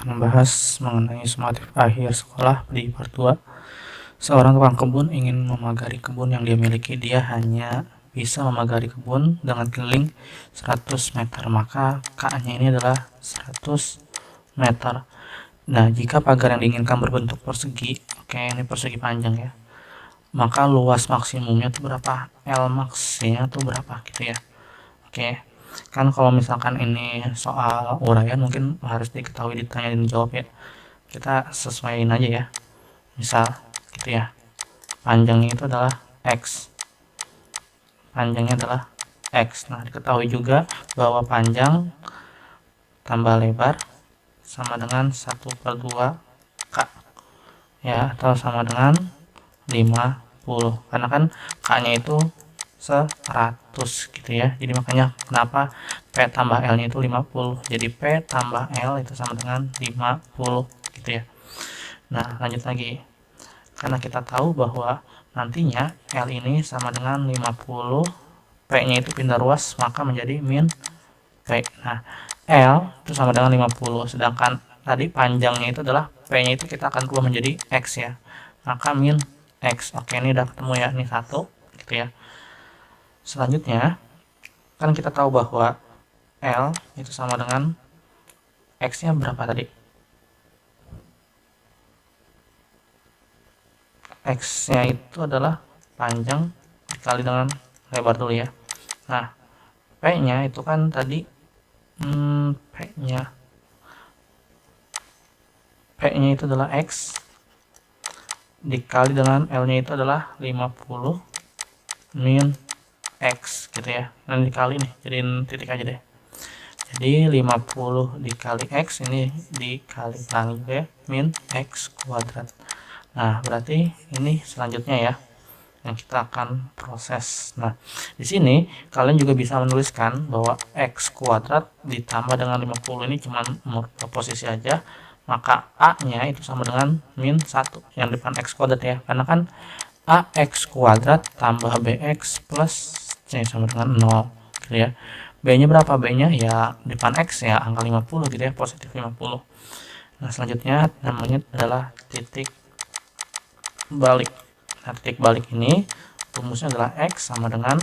membahas mengenai sumatif akhir sekolah di part 2. Seorang tukang kebun ingin memagari kebun yang dia miliki. Dia hanya bisa memagari kebun dengan keliling 100 meter, maka K-nya ini adalah 100 meter. Nah, jika pagar yang diinginkan berbentuk persegi, oke, ini persegi panjang ya, maka luas maksimumnya itu berapa? L max-nya itu berapa gitu ya. Oke, kan kalau misalkan ini soal uraian mungkin harus diketahui, ditanya dan dijawab ya. Kita sesuaiin aja ya. Misal gitu ya, panjangnya itu adalah X, panjangnya adalah X. Nah, diketahui juga bahwa panjang tambah lebar sama dengan 1/2 K ya, atau sama dengan 50, karena kan K nya itu 100 gitu ya. Jadi makanya kenapa P tambah L nya itu 50, jadi P tambah L itu sama dengan 50 gitu ya. Nah, lanjut lagi, karena kita tahu bahwa nantinya L ini sama dengan 50, P nya itu pindah ruas maka menjadi min P. Nah, L itu sama dengan 50, sedangkan tadi panjangnya itu adalah P nya itu kita akan rubah menjadi X ya, maka min X. Oke, ini udah ketemu ya, ini 1 gitu ya. Selanjutnya kan kita tahu bahwa L itu sama dengan X nya berapa tadi? X nya itu adalah panjang dikali dengan lebar dulu ya. Nah, P nya itu kan tadi P nya itu adalah X dikali dengan L nya itu adalah 50 min X gitu ya. Dan dikali nih, jadiin titik aja deh. Jadi 50 dikali X, ini dikali ulangi juga ya, min X kuadrat. Nah, berarti ini selanjutnya ya yang kita akan proses. Nah, di sini kalian juga bisa menuliskan bahwa X kuadrat ditambah dengan 50 ini cuma merubah posisi aja, maka A-nya itu sama dengan min 1 yang depan X kuadrat ya, karena kan AX kuadrat tambah BX plus C sama dengan 0 gitu ya. B-nya berapa? B-nya ya depan X ya, angka 50 gitu ya, positif 50. Nah, selanjutnya namanya adalah titik balik. Nah, titik balik ini rumusnya adalah X sama dengan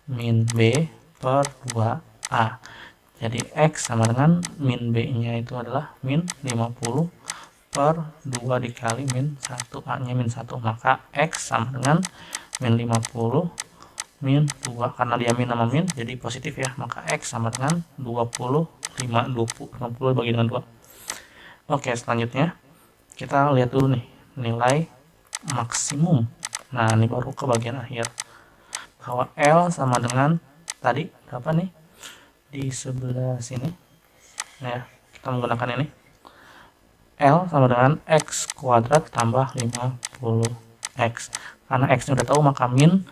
min B per 2A. Jadi X sama dengan min B nya itu adalah min 50 per 2 dikali min 1, A nya min 1, maka X sama dengan min 50 min 2, karena dia min sama min jadi positif ya, maka X sama dengan 25, 50 bagi dengan 2. Oke, selanjutnya kita lihat dulu nih nilai maksimum. Nah, ini baru ke bagian akhir, bahwa L sama dengan tadi berapa nih di sebelah sini ya, kita menggunakan ini L sama dengan X kuadrat tambah 50X, karena X nya udah tahu maka min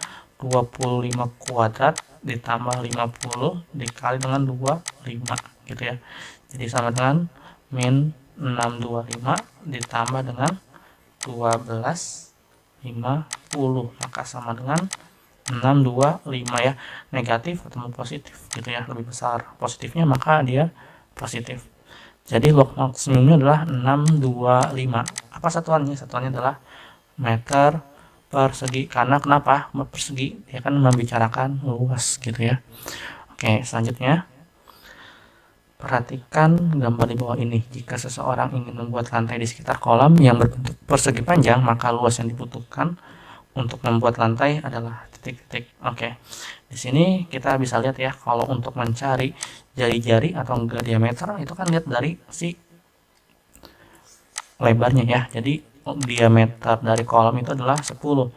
25 kuadrat ditambah 50 dikali dengan 25 gitu ya. Jadi sama dengan min 625 ditambah dengan 1250, maka sama dengan 625 ya. Negatif ketemu positif gitu ya, lebih besar positifnya maka dia positif. Jadi log maksimumnya adalah 625. Apa satuannya? Satuannya adalah meter persegi, karena kenapa persegi? Dia kan membicarakan luas gitu ya. Oke, selanjutnya perhatikan gambar di bawah ini. Jika seseorang ingin membuat lantai di sekitar kolam yang berbentuk persegi panjang, maka luas yang dibutuhkan untuk membuat lantai adalah titik-titik. Oke, di sini kita bisa lihat ya, kalau untuk mencari jari-jari atau enggak diameter itu kan lihat dari si lebarnya ya. Jadi diameter dari kolom itu /10.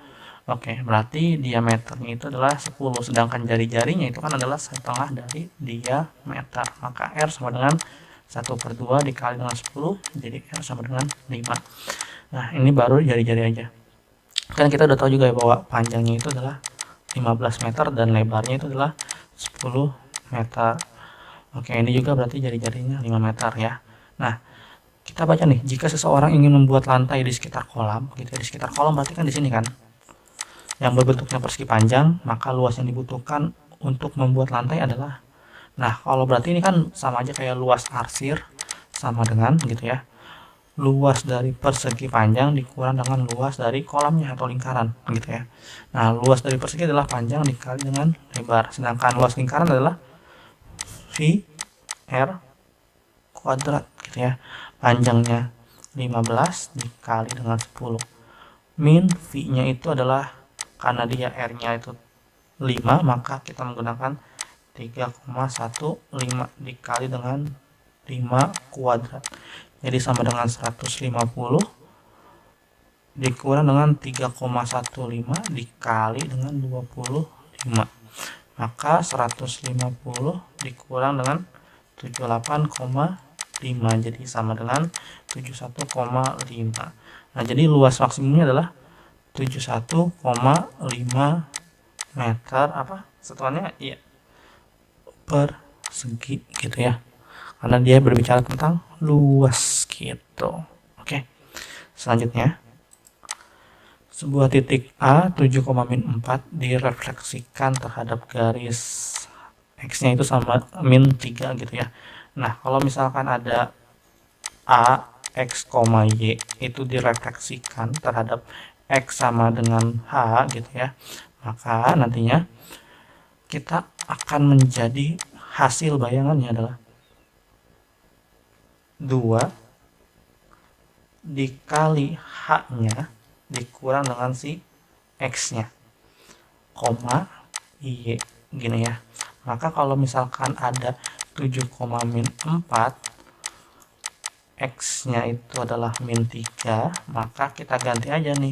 Oke, berarti diameternya itu adalah 10, sedangkan jari-jarinya itu kan adalah setengah dari diameter, maka R sama dengan 1/2 dikali dengan 10, jadi R sama dengan 5. Nah, ini baru jari-jari aja. Kan kita udah tahu juga ya bahwa panjangnya itu adalah 15 meter dan lebarnya itu adalah 10 meter. Oke, ini juga berarti jari-jarinya 5 meter ya. Nah, kita baca nih, jika seseorang ingin membuat lantai di sekitar kolam, gitu ya, di sekitar kolam berarti kan di sini kan, yang berbentuknya persegi panjang, maka luas yang dibutuhkan untuk membuat lantai adalah, nah kalau berarti ini kan sama aja kayak luas arsir sama dengan gitu ya, luas dari persegi panjang dikurang dengan luas dari kolamnya atau lingkaran gitu ya. Nah, luas dari persegi adalah panjang dikali dengan lebar, sedangkan luas lingkaran adalah V R kuadrat gitu ya. Panjangnya 15 dikali dengan 10. Min V-nya itu adalah, karena dia R-nya itu 5, maka kita menggunakan 3,15 dikali dengan 5 kuadrat. Jadi sama dengan 150 dikurang dengan 3,15 dikali dengan 25. Maka 150 dikurang dengan 78,5, jadi sama dengan 71,5. Nah, jadi luas maksimumnya adalah 71,5 meter satuannya ya persegi gitu ya, karena dia berbicara tentang luas gitu. Oke, selanjutnya sebuah titik A 7,-4 direfleksikan terhadap garis X-nya itu sama -3 gitu ya. Nah, kalau misalkan ada A, X, Y itu direfleksikan terhadap X sama dengan H gitu ya, maka nantinya kita akan menjadi hasil bayangannya adalah 2 dikali H-nya dikurang dengan si X-nya, koma Y gini ya. Maka kalau misalkan ada 7,-4, X-nya itu adalah -3, maka kita ganti aja nih,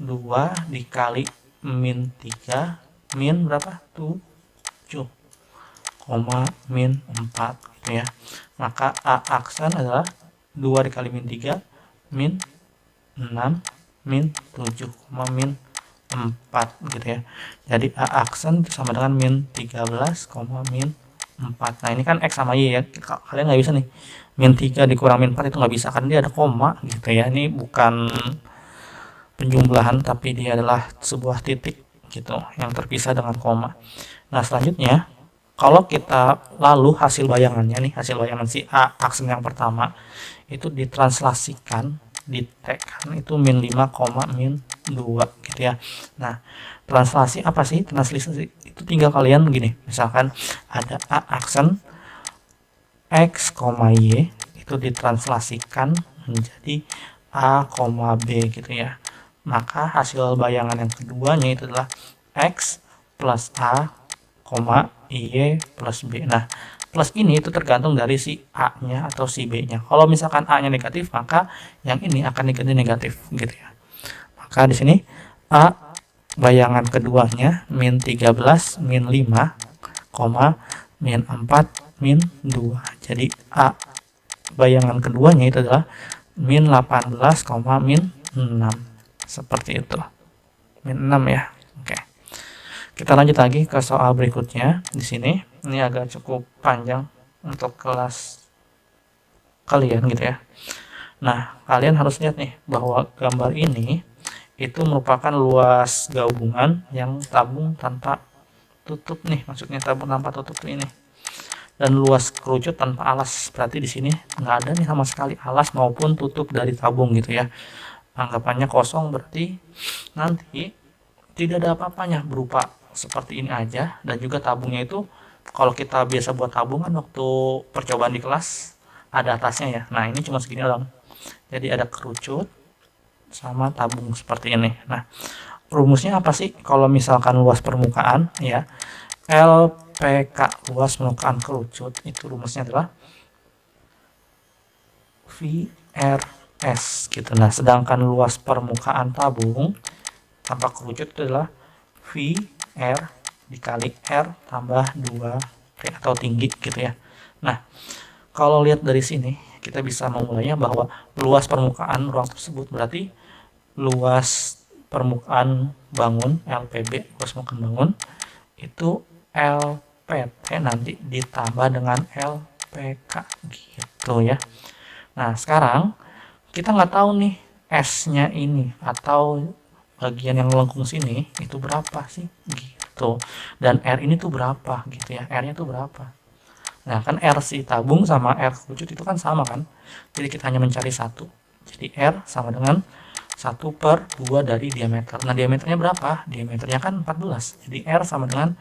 2 dikali -3 min berapa? 7, -4 gitu ya. Maka A aksen adalah 2 dikali -3 min 6 min 7, -4 gitu ya. Jadi A aksen sama dengan -13, -4. Nah, ini kan X sama Y ya, kalian nggak bisa nih -3 dikurang -4 itu nggak bisa, kan dia ada koma gitu ya. Ini bukan penjumlahan tapi dia adalah sebuah titik gitu yang terpisah dengan koma. Nah, selanjutnya kalau kita lalu hasil bayangannya nih, hasil bayangan si A aksen yang pertama itu ditranslasikan, ditekan itu -5, -2 gitu ya. Nah, translasi apa sih? Translasi itu tinggal kalian gini, misalkan ada A aksen X, Y itu ditranslasikan menjadi A, B gitu ya. Maka hasil bayangan yang keduanya itu adalah X plus A, Y plus B. Nah, plus ini itu tergantung dari si A-nya atau si B-nya. Kalau misalkan A-nya negatif, maka yang ini akan diganti negatif gitu ya. Maka di sini A bayangan keduanya -13, -5, -4, -2. Jadi A bayangan keduanya itu adalah -18, -6. Seperti itu. -6 ya. Oke. Kita lanjut lagi ke soal berikutnya di sini. Ini agak cukup panjang untuk kelas kalian gitu ya. Nah, kalian harus lihat nih bahwa gambar ini itu merupakan luas gabungan yang tabung tanpa tutup nih, maksudnya tabung tanpa tutup ini. Dan luas kerucut tanpa alas, berarti di sini nggak ada nih sama sekali alas maupun tutup dari tabung gitu ya. Anggapannya kosong, berarti nanti tidak ada apa-apanya, berupa seperti ini aja. Dan juga tabungnya itu kalau kita biasa buat tabungan waktu percobaan di kelas ada atasnya ya. Nah, ini cuma segini doang. Jadi ada kerucut sama tabung seperti ini. Nah, rumusnya apa sih kalau misalkan luas permukaan ya? LPK, luas permukaan kerucut, itu rumusnya adalah VRS gitu. Nah, sedangkan luas permukaan tabung tanpa kerucut itu adalah VR dikali R tambah 2T atau tinggi gitu ya. Nah, kalau lihat dari sini kita bisa memulainya bahwa luas permukaan ruang tersebut berarti luas permukaan bangun LPB, luas permukaan bangun itu LPT nanti ditambah dengan LPK gitu ya. Nah, sekarang kita nggak tahu nih S-nya ini atau bagian yang lengkung sini itu berapa sih gitu. Dan R ini tuh berapa gitu ya. R-nya tuh berapa. Nah, kan R si tabung sama R kerucut itu kan sama kan. Jadi kita hanya mencari 1. Jadi R sama dengan 1/2 dari diameter. Nah, diameternya berapa? Diameternya kan 14. Jadi R sama dengan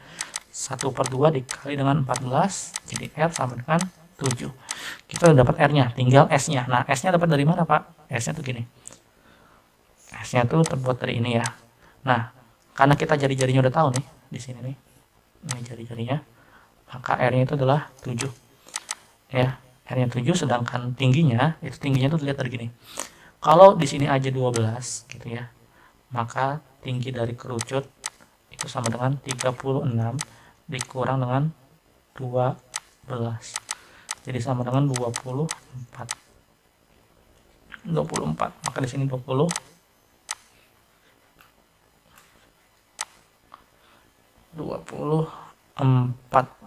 1/2 dikali dengan 14. Jadi R sama dengan 7. Kita udah dapat R-nya, tinggal S-nya. Nah, S-nya dapat dari mana, Pak? S-nya tuh gini. S-nya tuh terbuat dari ini ya. Nah, karena kita jari-jarinya udah tahu nih, di sini nih. Ini jari-jarinya. Maka R-nya itu adalah 7. Ya, R-nya 7, sedangkan tingginya tuh dilihat dari gini. Kalau di sini aja 12 gitu ya. Maka tinggi dari kerucut itu sama dengan 36 dikurang dengan 12. Jadi sama dengan 24. Maka di sini 24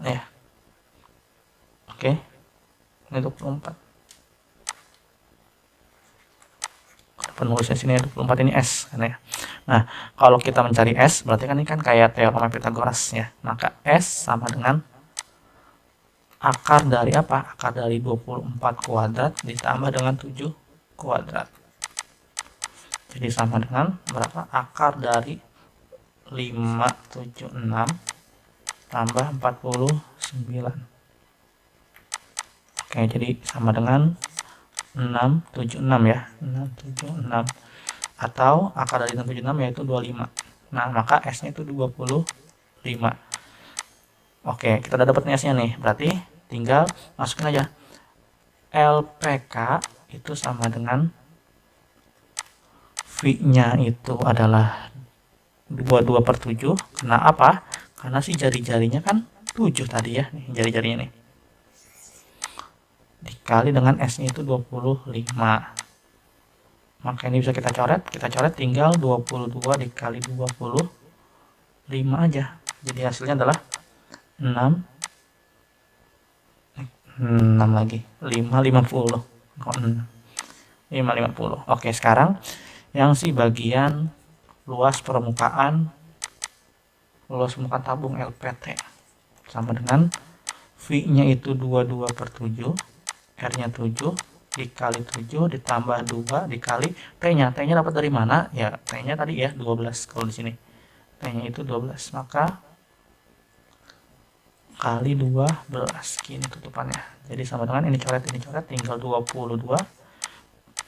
ya. Oke. Ini 24. Penulisnya sini 24, ini S kan ya. Nah, kalau kita mencari S berarti kan ini kan kayak teorema Pythagoras ya. Maka S sama dengan akar dari apa? Akar dari 24 kuadrat ditambah dengan 7 kuadrat. Jadi sama dengan berapa? Akar dari 576 tambah 49. Oke, jadi sama dengan 676 ya. 676. Atau akar dari 676 yaitu 25. Nah, maka S-nya itu 25. Oke, kita udah dapat S-nya nih. Berarti tinggal masukin aja. LPK itu sama dengan V-nya itu adalah 22/7. Karena apa? Karena si jari-jarinya kan 7 tadi ya, nih jari-jarinya nih. Dikali dengan S-nya itu 25. Maka ini bisa kita coret tinggal 22 dikali 25 aja. Jadi hasilnya adalah 6 lagi 550. 550. Oke, sekarang yang si bagian luas permukaan tabung LPT sama dengan V-nya itu 22/7, R-nya 7 dikali 7 ditambah 2 dikali T-nya. T-nya dapat dari mana? Ya, T-nya tadi ya 12 kalau di sini. T-nya itu 12, maka kali 12 gini tutupannya. Jadi sama dengan ini coret tinggal 22.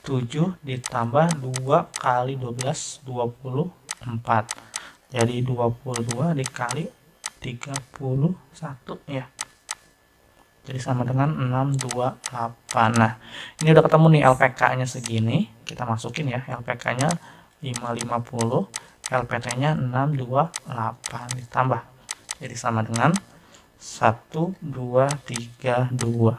7 ditambah 2 kali 12 24. Jadi 22 dikali 31 ya. Jadi sama dengan 628. Nah, ini udah ketemu nih LPK-nya segini. Kita masukin ya, LPK-nya 550, LPT-nya 628 ditambah. Jadi sama dengan 1232.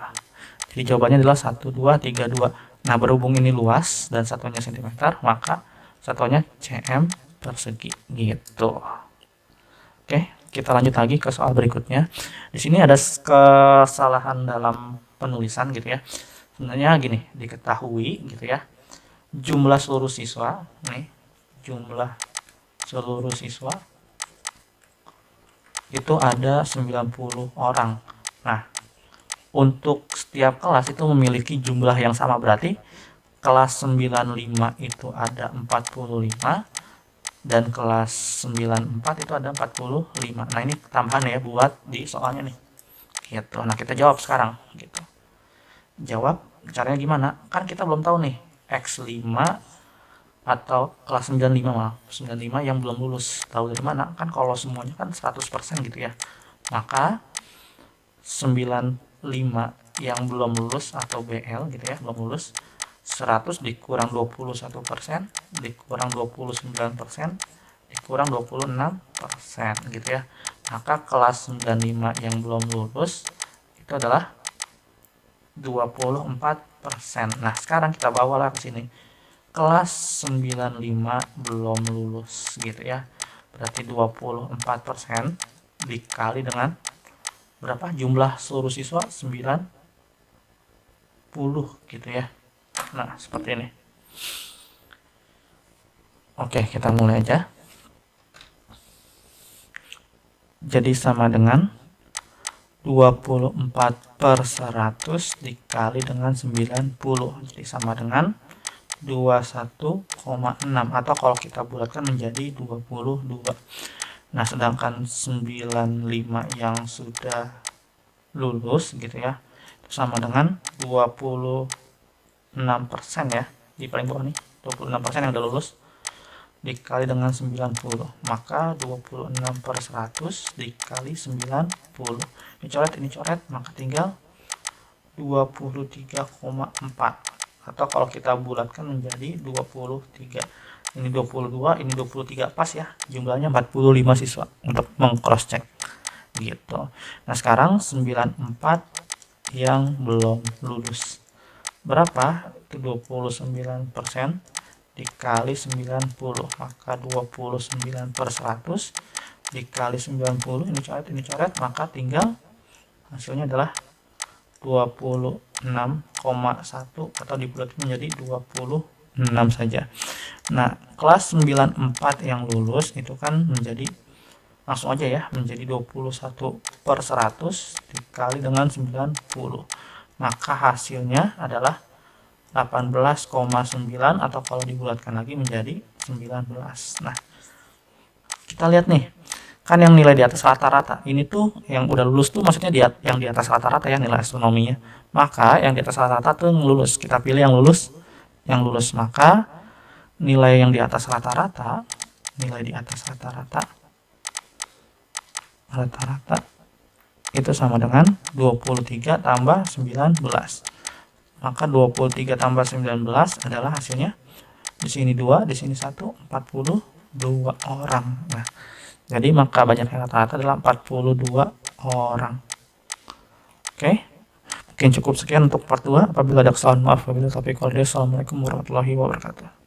Jadi jawabannya adalah 1232. Nah, berhubung ini luas dan satuannya cm, maka satuannya cm persegi gitu. Oke, kita lanjut lagi ke soal berikutnya. Di sini ada kesalahan dalam penulisan gitu ya. Sebenarnya gini, diketahui gitu ya. Jumlah seluruh siswa, nih, jumlah seluruh siswa itu ada 90 orang. Nah, untuk setiap kelas itu memiliki jumlah yang sama, berarti kelas 95 itu ada 45 dan kelas 94 itu ada 45. Nah, ini tambahan ya buat di soalnya nih. Gitu. Nah, kita jawab sekarang gitu. Jawab caranya gimana? Kan kita belum tahu nih X5 atau kelas 95 malah. 95 yang belum lulus. Tahu dari mana? Kan kalau semuanya kan 100% gitu ya. Maka 95 yang belum lulus atau BL gitu ya, belum lulus, 100 dikurang 21% dikurang 29% dikurang 26% gitu ya. Maka kelas 95 yang belum lulus itu adalah 24%. Nah, sekarang kita bawalah ke sini. Kelas 95 belum lulus gitu ya. Berarti 24% dikali dengan berapa? Jumlah seluruh siswa 90 gitu ya. Nah, seperti ini. Oke, kita mulai aja. Jadi sama dengan 24% per 100 dikali dengan 90. Jadi sama dengan 21,6 atau kalau kita bulatkan menjadi 22. Nah, sedangkan 95 yang sudah lulus gitu ya, itu sama dengan 26% ya. Di paling bawah nih, 26% yang udah lulus dikali dengan 90. Maka 26 per 100 dikali 90. Ini coret, maka tinggal 23,4. Atau kalau kita bulatkan menjadi 23. Ini 22, ini 23, pas ya. Jumlahnya 45 siswa untuk meng-cross check gitu. Nah, sekarang 94 yang belum lulus. Berapa? Itu 29% dikali 90. Maka 29 per 100 dikali 90. Ini coret, maka tinggal hasilnya adalah 26,1 atau dibulat menjadi 26 saja. Nah, kelas 94 yang lulus itu kan menjadi langsung aja ya, menjadi 21 per 100 dikali dengan 90. Maka hasilnya adalah 18,9 atau kalau dibulatkan lagi menjadi 19. Nah, kita lihat nih. Kan yang nilai di atas rata-rata ini tuh yang udah lulus tuh maksudnya yang di atas rata-rata ya nilai astronominya. Maka yang di atas rata-rata tuh lulus. Kita pilih yang lulus. Maka nilai yang di atas rata-rata, itu sama dengan 23 tambah 19. Maka 23 tambah 19 adalah hasilnya di sini 2, di sini 1, 42 orang. Nah, jadi maka banyak yang rata-rata adalah 42 orang. Oke. Mungkin cukup sekian untuk part 2. Apabila ada kesalahan, maaf. Wabillahi taufiq wal hidayah. Assalamualaikum warahmatullahi wabarakatuh.